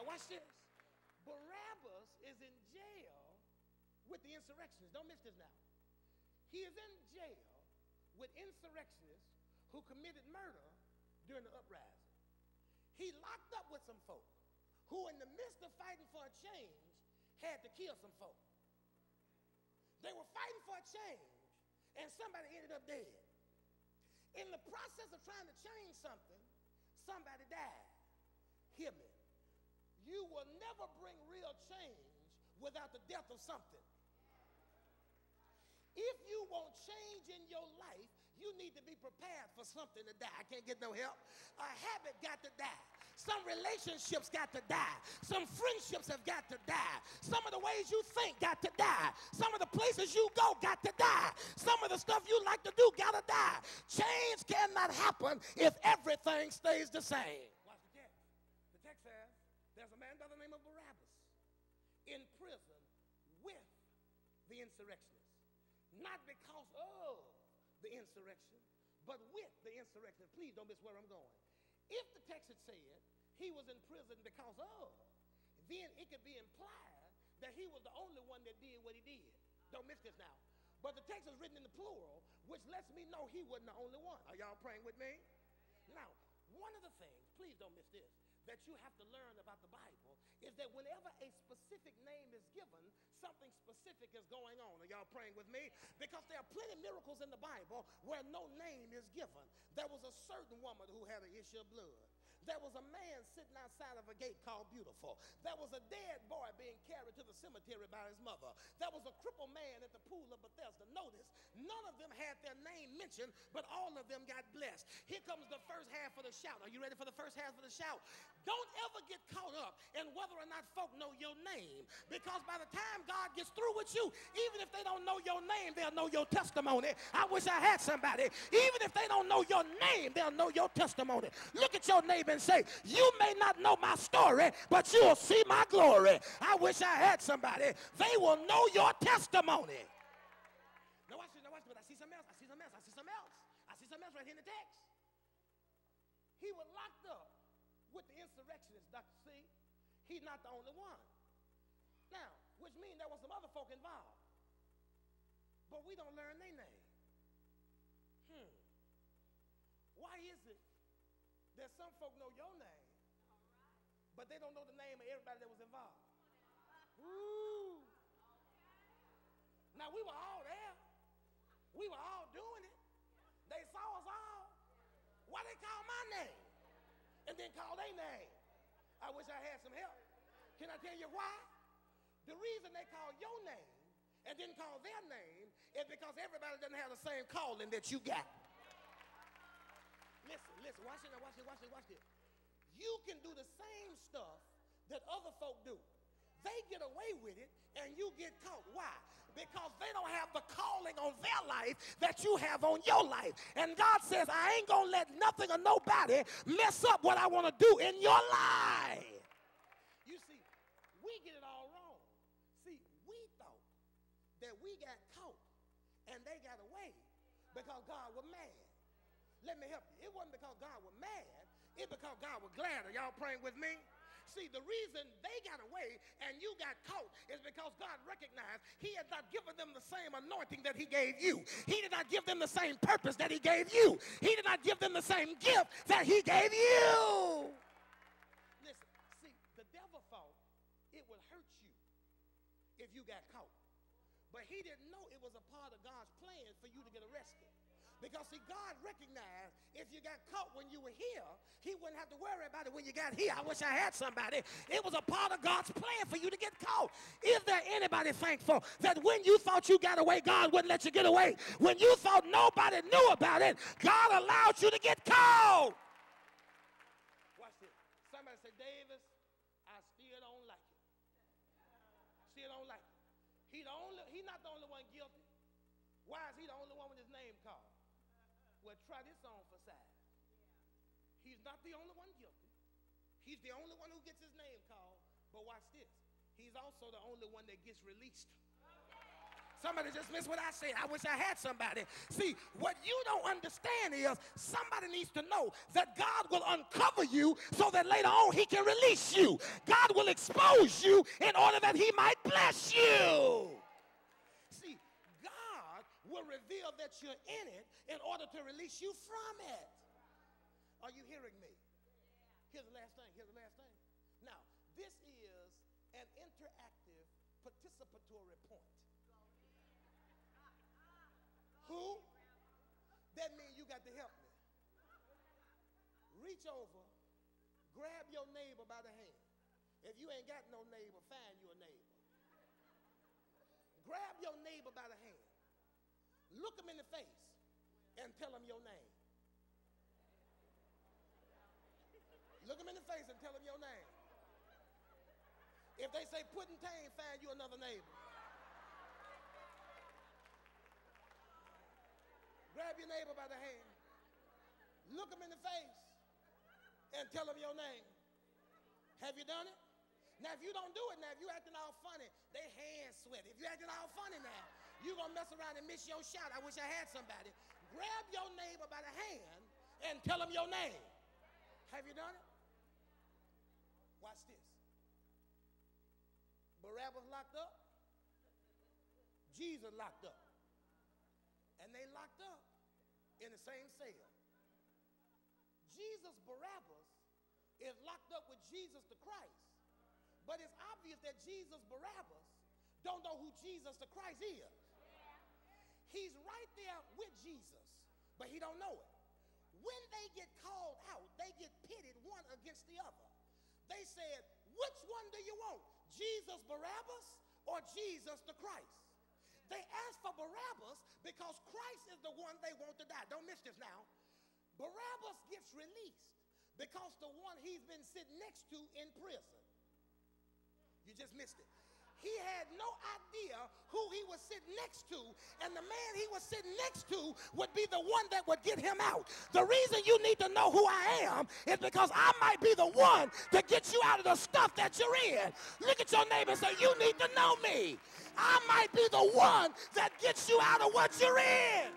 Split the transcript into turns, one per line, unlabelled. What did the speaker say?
Now watch this. Barabbas is in jail with the insurrectionists. Don't miss this now. He is in jail with insurrectionists who committed murder during the uprising. He locked up with some folk who, in the midst of fighting for a change, had to kill some folk. They were fighting for a change, and somebody ended up dead. In the process of trying to change something, somebody died. Hear me. You will never bring real change without the death of something. If you want change in your life, you need to be prepared for something to die. I can't get no help. A habit got to die. Some relationships got to die. Some friendships have got to die. Some of the ways you think got to die. Some of the places you go got to die. Some of the stuff you like to do got to die. Change cannot happen if everything stays the same. Watch the text. The text says there's a man by the name of Barabbas in prison with the insurrectionists. Not because of the insurrection, but with the insurrection. Please don't miss where I'm going. If the text had said he was in prison because of, then it could be implied that he was the only one that did what he did. Don't miss this now. But the text is written in the plural, which lets me know he wasn't the only one. Are y'all praying with me? Now, one of the things, please don't miss this, that you have to learn about the Bible is that whenever a specific name is given, something specific is going on. Are y'all praying with me? Because there are plenty of miracles in the Bible where no name is given. There was a certain woman who had an issue of blood. There was a man sitting outside of a gate called Beautiful. There was a dead boy being carried to the cemetery by his mother. There was a crippled man at the pool of Bethesda. Notice, none of them had their name mentioned, but all of them got blessed. Here comes the first half of the shout. Are you ready for the first half of the shout? Don't ever get caught up in whether or not folk know your name, because by the time God gets through with you, even if they don't know your name, they'll know your testimony. I wish I had somebody. Even if they don't know your name, they'll know your testimony. Look at your neighbor and say, you may not know my story, but you'll see my glory. I wish I had somebody. They will know your testimony. Now watch this, but I see something else. I see something else right here in the text. He was locked up with the insurrectionists, Dr. C. He's not the only one. Now, which means there was some other folk involved. But we don't learn their name. Why is it that some folk know your name, but they don't know the name of everybody that was involved? Ooh. Now, we were all there. We were all doing it. They saw us all. Why they call my name and then call their name? I wish I had some help. Can I tell you why? The reason they call your name and didn't call their name is because everybody doesn't have the same calling that you got. Listen, watch it. You can do the same stuff that other folk do. They get away with it and you get caught. Why? Because they don't have the calling on their life that you have on your life. And God says, I ain't gonna let nothing or nobody mess up what I want to do in your life. You see, we get it all wrong. See, we thought that we got caught and they got away because God was mad. Let me help you. It wasn't because God was mad. It because God was glad. Are y'all praying with me? See, the reason they got away and you got caught is because God recognized he had not given them the same anointing that he gave you. He did not give them the same purpose that he gave you. He did not give them the same gift that he gave you. Listen, see, the devil thought it would hurt you if you got caught. But he didn't know it was a part of God's plan for you to get arrested. Because, see, God recognized if you got caught when you were here, he wouldn't have to worry about it when you got here. I wish I had somebody. It was a part of God's plan for you to get caught. Is there anybody thankful that when you thought you got away, God wouldn't let you get away? When you thought nobody knew about it, God allowed you to get caught. Watch this. Somebody say, Davis, I still don't like it. Still don't like it. He's not the only one guilty. Why is he the only one with his name called? Well, try this on for size. He's not the only one guilty. He's the only one who gets his name called. But watch this. He's also the only one that gets released. Somebody just missed what I said. I wish I had somebody. See, what you don't understand is somebody needs to know that God will uncover you so that later on he can release you. God will expose you in order that he might bless you. See, God will reveal that you're in it in order to release you from it. Are you hearing me? Here's the last thing. Here's the last thing. Now, this is an interactive participatory point. Who? That means you got to help me. Reach over, grab your neighbor by the hand. If you ain't got no neighbor, find you a neighbor. Grab your neighbor by the hand. Look him in the face and tell him your name. Look him in the face and tell him your name. If they say Puddin' find you another neighbor. Grab your neighbor by the hand. Look him in the face and tell him your name. Have you done it? Now, if you don't do it now, if you acting all funny, they hands sweaty. If you acting all funny now, you're going to mess around and miss your shot. I wish I had somebody. Grab your neighbor by the hand and tell him your name. Have you done it? Watch this. Barabbas locked up. Jesus locked up. And they locked up in the same cell. Jesus Barabbas is locked up with Jesus the Christ. But it's obvious that Jesus Barabbas don't know who Jesus the Christ is. He's right there with Jesus, but he don't know it. When they get called out, they get pitted one against the other. They said, which one do you want? Jesus Barabbas or Jesus the Christ? They asked for Barabbas because Christ is the one they want to die. Don't miss this now. Barabbas gets released because the one he's been sitting next to in prison. You just missed it. He had no idea who he was sitting next to, and the man he was sitting next to would be the one that would get him out. The reason you need to know who I am is because I might be the one to get you out of the stuff that you're in. Look at your neighbor and say, you need to know me. I might be the one that gets you out of what you're in.